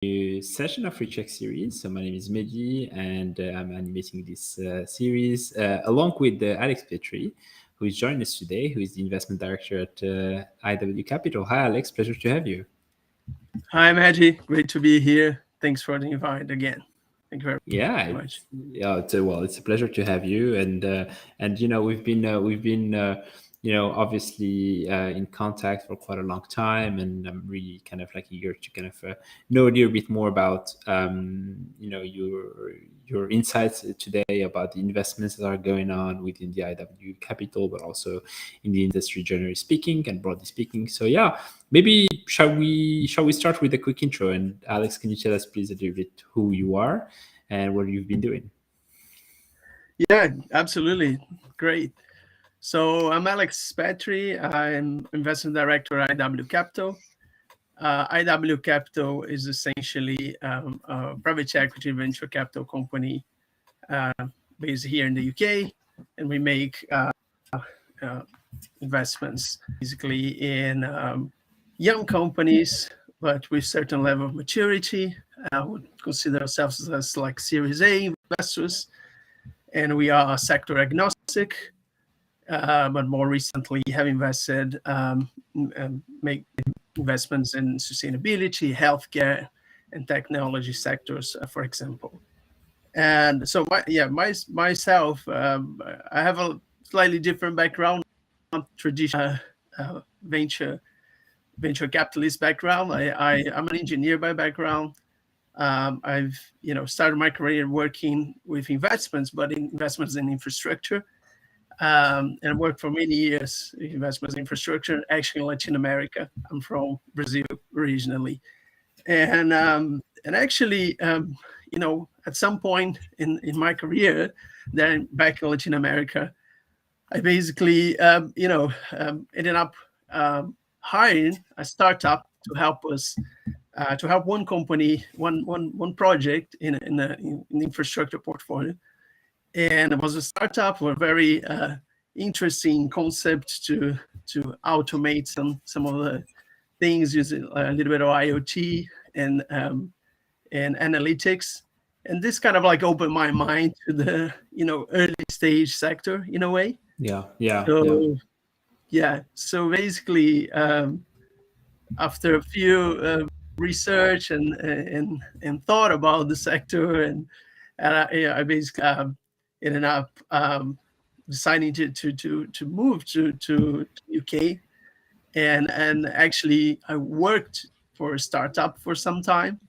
new session of ReachX Series. So my name is Mehdi, and I'm animating this series along with Alex Petri, who is joining us today, who is the investment director at IW Capital. Hi, Alex. Pleasure to have you. Hi, Maggie. Great to be here. Thanks for the invite again. Thank you very Yeah, much. it's a pleasure to have you, and we've been obviously in contact for quite a long time, and I'm really kind of like eager to kind of know a little bit more about your insights today about the investments that are going on within the IW Capital, but also in the industry generally speaking and broadly speaking. So yeah, maybe shall we start with a quick intro? And Alex, can you tell us please a little bit who you are and what you've been doing? Yeah, absolutely. Great. So I'm Alex Petri. I'm investment director at IW Capital. IW Capital is essentially a private equity venture capital company uh, based here in the UK, and we make uh, investments basically in young companies, but with certain level of maturity. I would consider ourselves as like Series A investors, and we are sector agnostic. But more recently, have invested make investments in sustainability, healthcare, and technology sectors, for example. And so, myself, I have a slightly different background, not traditional venture capitalist background. I'm an engineer by background. I've started my career working with investments, but in investments in infrastructure, and worked for many years in investments in infrastructure, actually in Latin America. I'm from Brazil originally, and actually, at some point in my career, then back in Latin America, I basically, ended up hiring a startup to help us, to help one company, one project in an infrastructure portfolio. And it was a startup with a very interesting concept to automate some of the things using a little bit of IoT and analytics. And this kind of like opened my mind to the early stage sector in a way. Yeah. So basically, after a few research and thought about the sector, I basically ended up deciding to move to UK, and actually I worked for a startup for some time,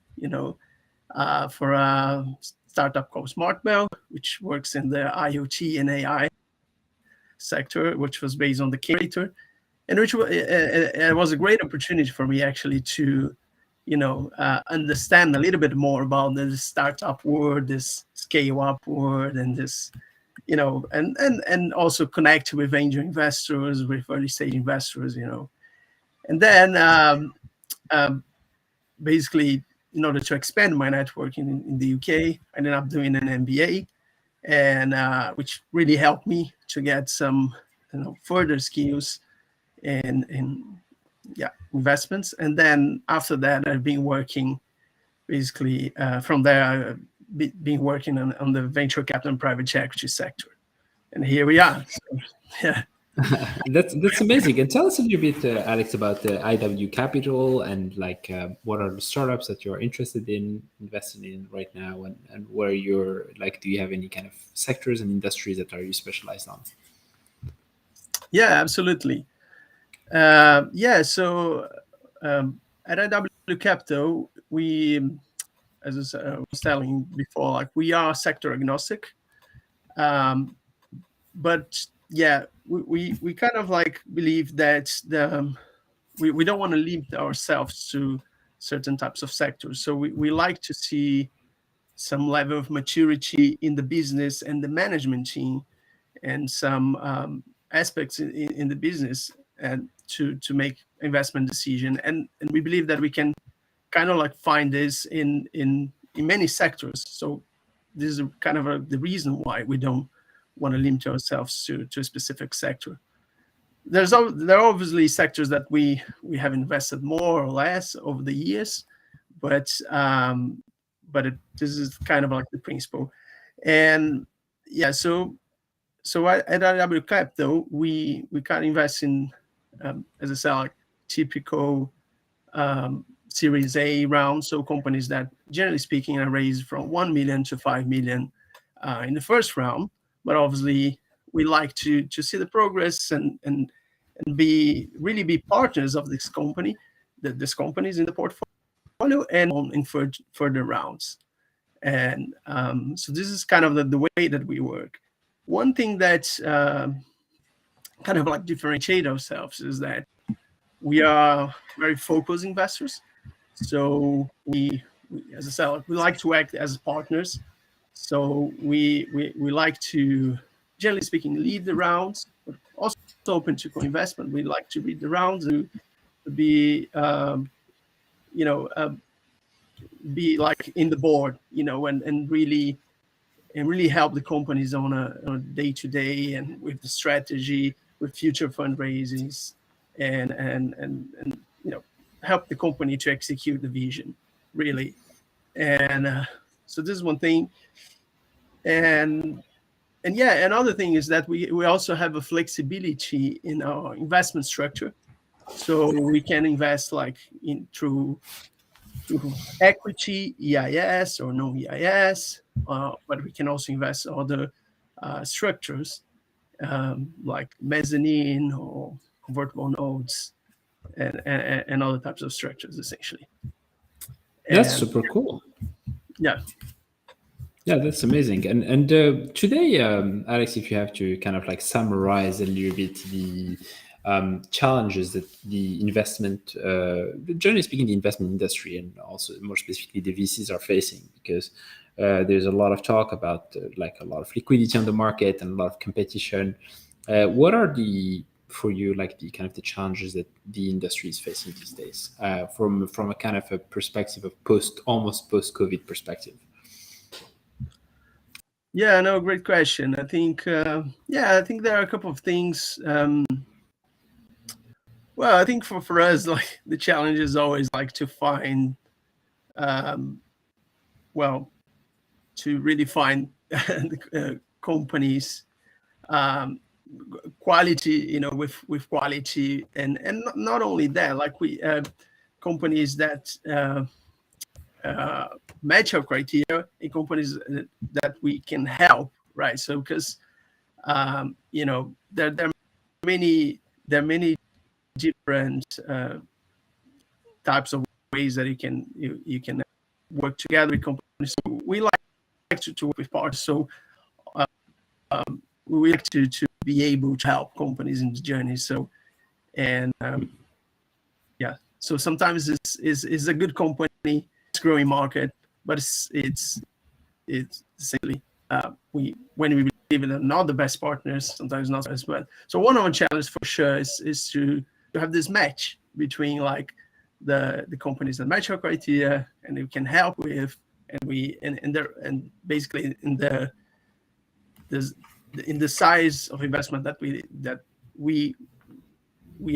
for a startup called SmartBell, which works in the IoT and AI sector, which was based on the Kerator, and which it was a great opportunity for me actually to, understand a little bit more about the startup world, this scale up world, and this, and also connect with angel investors, with early stage investors, and then basically, in order to expand my network in the UK, I ended up doing an MBA, and which really helped me to get some further skills in investments. And then after that, I've been working basically from there. I've been working on the venture capital and private equity sector, and here we are. So, yeah. That's amazing. And tell us a little bit, Alex, about the IW Capital and like what are the startups that you're interested in investing in right now, and where you're like, do you have any kind of sectors and industries that are you specialized on? Yeah, absolutely. So at IW Capital, we, as I was telling before, like we are sector agnostic, but yeah, we kind of like believe that we don't want to limit ourselves to certain types of sectors. So we like to see some level of maturity in the business and the management team, and some aspects in the business, and to make investment decision. And we believe that we can kind of like find this in many sectors. So this is kind of the reason why we don't want to limit ourselves to a specific sector. There are obviously sectors that we have invested more or less over the years, but this is kind of like the principle. And yeah, so at RW Capital, we kind of invest in, as I said, like typical Series A round. So companies that, generally speaking, are raised from 1 million to 5 million in the first round. But obviously, we like to see the progress and really be partners of this company, this companies in the portfolio and in further rounds. And so this is kind of the way that we work. One thing that kind of like differentiate ourselves is that we are very focused investors. So as I said, we like to act as partners. So we like to, generally speaking, lead the rounds, but also open to co-investment. We like to lead the rounds and to be, you know, be like in the board, and really help the companies on a day-to-day and with the strategy, with future fundraisings, and help the company to execute the vision, really. And so this is one thing. And yeah, another thing is that we also have a flexibility in our investment structure, so we can invest like through equity, EIS or no EIS, but we can also invest other structures, like mezzanine or convertible notes and other types of structures, essentially. That's And super cool. yeah, Yeah, that's amazing. And today, Alex, if you have to kind of like summarize a little bit the challenges that the investment, generally speaking, the investment industry, and also more specifically the VCs are facing, because there's a lot of talk about like a lot of liquidity on the market and a lot of competition. What are the for you like the kind of the challenges that the industry is facing these days, from a kind of a perspective of almost post COVID perspective? yeah, no, great question. I think I think there are a couple of things. Well, I think for us, like the challenge is always like to find, well, to really find companies, quality, with quality, and not only that, like we companies that match our criteria, and companies that we can help, right? So because there are many different types of ways that you can work together with companies. So we like to work with partners. So we like to be able to help companies in the journey. So and yeah, so sometimes it's a good company, it's growing market, but it's essentially we when we believe in not the best partners, sometimes not as well. So one of the challenges for sure is to have this match between like the companies that match our criteria and we can help with, and basically in the size of investment that we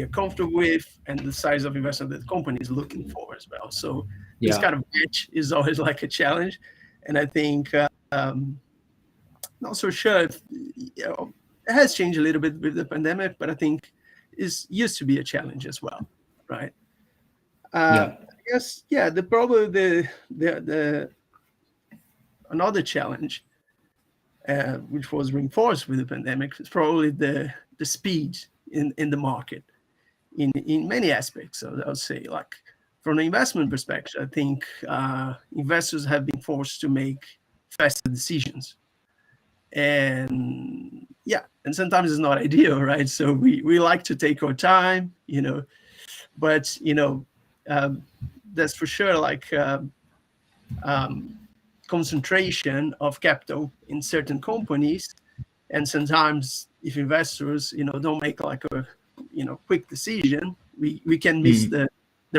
are comfortable with, and the size of investment that the company is looking for as well. So this Yeah. kind of match is always like a challenge, and I think not so sure if it has changed a little bit with the pandemic, but I think it used to be a challenge as well, right? Yeah. I guess the another challenge, which was reinforced with the pandemic, is probably the speed in the market in many aspects. So I would say, like from an investment perspective, I think investors have been forced to make faster decisions, and sometimes it's not ideal, right? So we like to take our time, but that's for sure, like concentration of capital in certain companies, and sometimes if investors don't make like a quick decision, we can miss the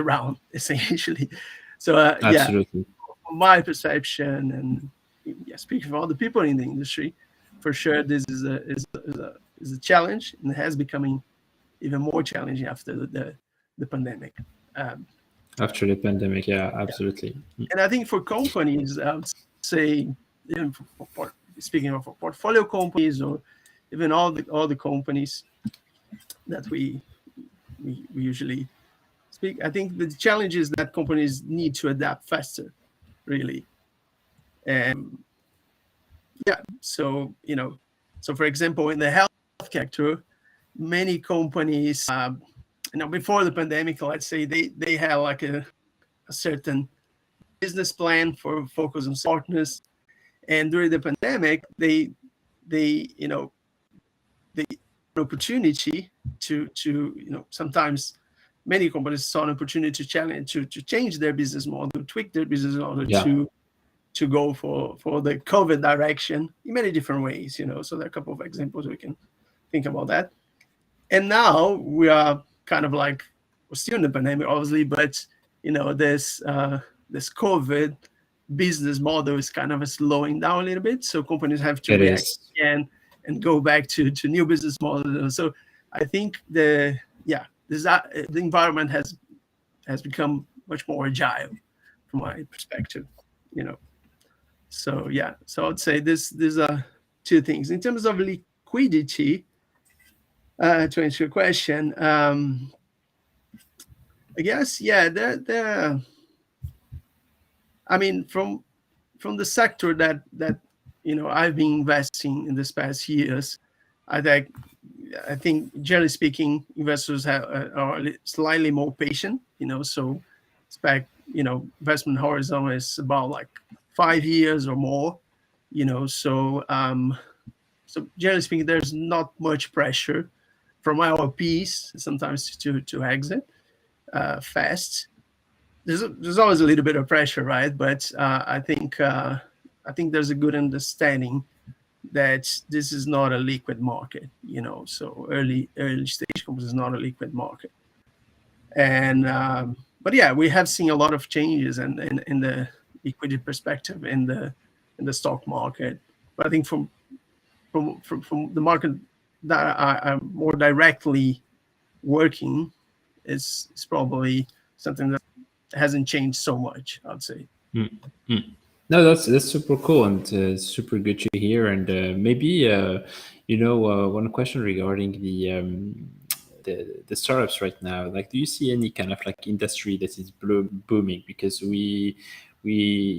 round essentially. So Absolutely. from my perception, and speaking for all the people in the industry, for sure this is a challenge, and it has becoming even more challenging after the pandemic. After the pandemic, yeah, absolutely. And I think for companies, I would say, even speaking of portfolio companies or even all the companies that we usually speak, I think the challenge is that companies need to adapt faster, really. And yeah, so so for example, in the health sector, many companies, before the pandemic, let's say they had like a certain business plan for focus on partners, and during the pandemic, they they an opportunity to sometimes many companies saw an opportunity to challenge to change their business model, tweak their business model Yeah, to go for the COVID direction in many different ways. So there are a couple of examples we can think about that. And now we are kind of like, we're still in the pandemic, obviously, but this COVID business model is kind of slowing down a little bit. So companies have to it react is. again and go back to new business models. So I think the environment has become much more agile from my perspective. You know, so yeah, so I would say these are two things in terms of liquidity. To answer your question, I guess yeah, I mean, from the sector that I've been investing in this past years, I think I think generally speaking, investors are slightly more patient. So expect investment horizon is about like 5 years or more. So generally speaking, there's not much pressure from our LPs sometimes to exit fast. There's always a little bit of pressure, right? But I think there's a good understanding that this is not a liquid market. So early stage companies is not a liquid market. And but yeah, we have seen a lot of changes in the liquidity perspective in the stock market. But I think from the market that I'm more directly working is probably something that hasn't changed so much, I'd say. Mm, mm. No, that's super cool and super good to hear. And maybe one question regarding the startups right now. Like, do you see any kind of like industry that is booming? Because we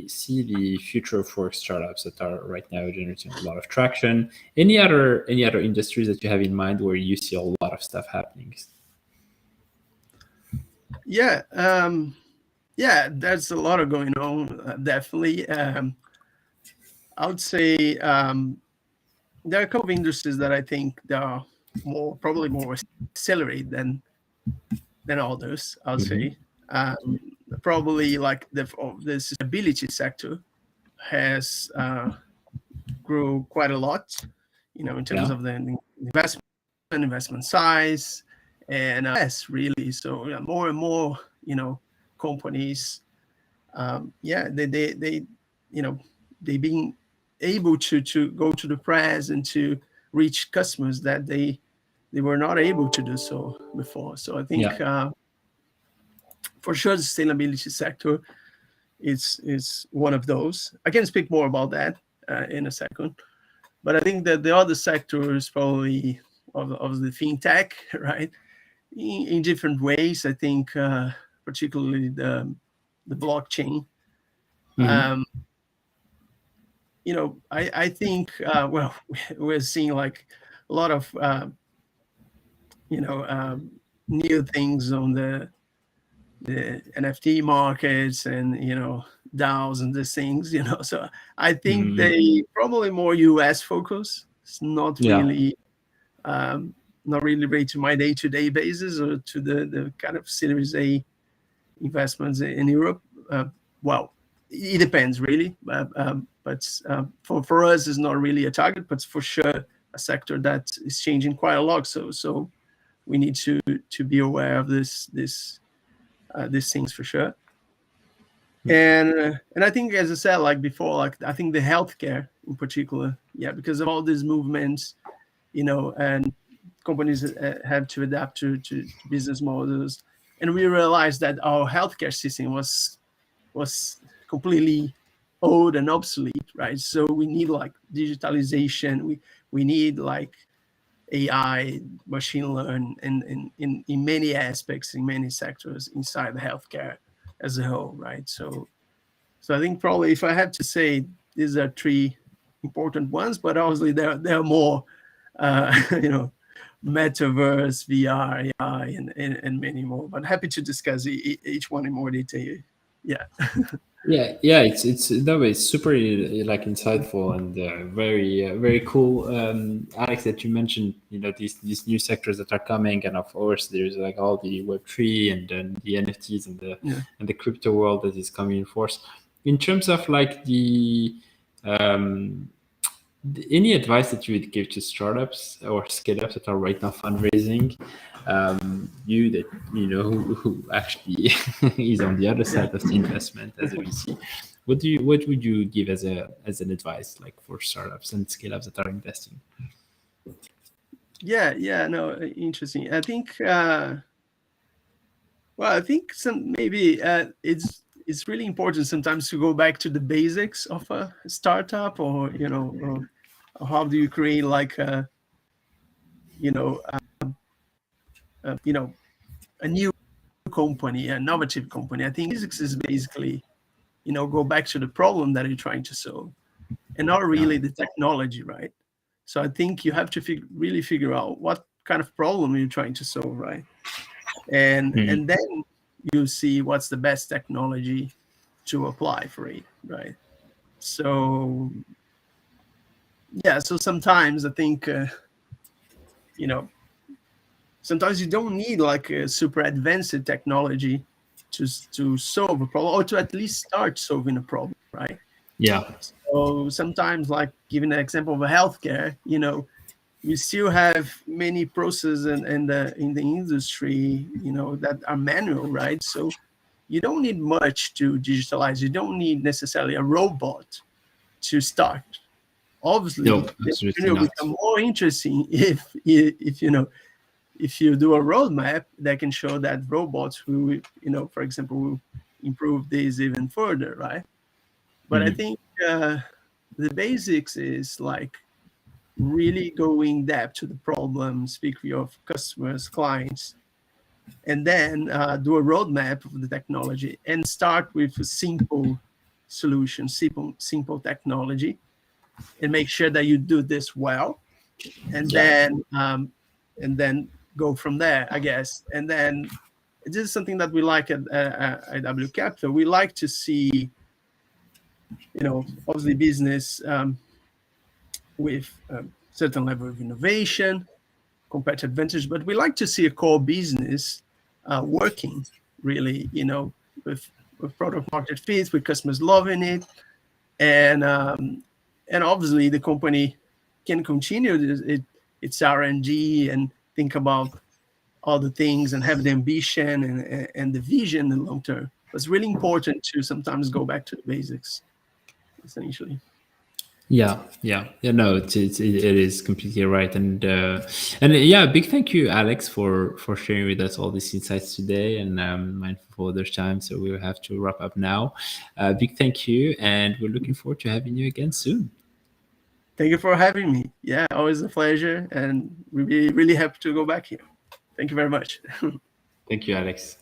see the future of work startups that are right now generating a lot of traction. Any other industries that you have in mind where you see a lot of stuff happening? Yeah, there's a lot of going on, definitely. I would say there are a couple of industries that I think they are probably more accelerated than others. I'll Hmm. say probably like the sustainability sector has grew quite a lot, in terms Yeah, of the investment size, and yes, really. So yeah, more and more, companies, they you know they being able to go to the press and to reach customers that they were not able to do so before. So I think yeah, for sure the sustainability sector is one of those. I can speak more about that in a second, but I think that the other sectors probably of the fintech, right, in different ways. I think particularly the blockchain. hmm, Um, I think well, we're seeing like a lot of new things on the NFT markets and DAOs and these things. So I think hmm, they probably more US focus. It's yeah, um, not really related to my day-to-day basis or to the kind of Series A investments in Europe. Well, it depends really, but for us, it's not really a target, but for sure a sector that is changing quite a lot. So we need to be aware of these things for sure. And I think, as I said, like before, like I think the healthcare in particular, yeah, because of all these movements, and companies have to adapt to business models. and we realized that our healthcare system was completely old and obsolete, right? So we need like digitalization. We need like AI, machine learn, in many aspects, in many sectors inside the healthcare as a whole, right? So I think probably if I had to say, these are three important ones, but obviously there are more, you know, metaverse, VR, AI, and many more. But happy to discuss each one in more detail. Yeah. Yeah, it's that way. It's super like insightful and very cool. Alex, that you mentioned, these new sectors that are coming, and of course there's like all the Web3 and then the NFTs Yeah. and the crypto world that is coming in force. In terms of like um, any advice that you would give to startups or scale-ups that are right now fundraising, you that who actually is on the other Yeah. side of the investment as a VC, what would you give as an advice, like for startups and scale-ups that are investing? Yeah. No, interesting. I think. Well, I think some maybe it's really important sometimes to go back to the basics of a startup, or or how do you create like a you know you know a new company, an innovative company. I think basics is basically go back to the problem that you're trying to solve, and not Yeah. really the technology, right? So I think you have to really figure out what kind of problem you're trying to solve, right? Mhm. And then you see what's the best technology to apply for it, right? So yeah, so sometimes I think you know sometimes you don't need like a super advanced technology to solve a problem, or to at least start solving a problem, right? Yeah. So sometimes, like giving an example of a healthcare, we still have many processes in the industry, that are manual, right? So you don't need much to digitalize. You don't need necessarily a robot to start. No, Obviously, the absolutely journey will not. become more interesting if you do a roadmap that can show that robots will, for example, will improve this even further, right? But I Mhm. think the basics is like really go in depth to the problem, speak with your customers, clients, and then do a roadmap of the technology and start with a simple solution, simple technology, and make sure that you do this well, and Yeah. then go from there, I guess. And then this is something that we like at W Capital. We like to see, obviously business with certain level of innovation, competitive advantage, but we like to see a core business working really, with product market fit, with customers loving it, and obviously the company can continue its R&D and think about all the things and have the ambition and the vision in the long term. But it's really important to sometimes go back to the basics, essentially. Yeah. No, it is completely right, and yeah, big thank you, Alex, for sharing with us all these insights today, and mindful for other time. So we will have to wrap up now. Big thank you, and we're looking forward to having you again soon. Thank you for having me. Yeah, always a pleasure, and we'll be really happy to go back here. Thank you very much. Thank you, Alex.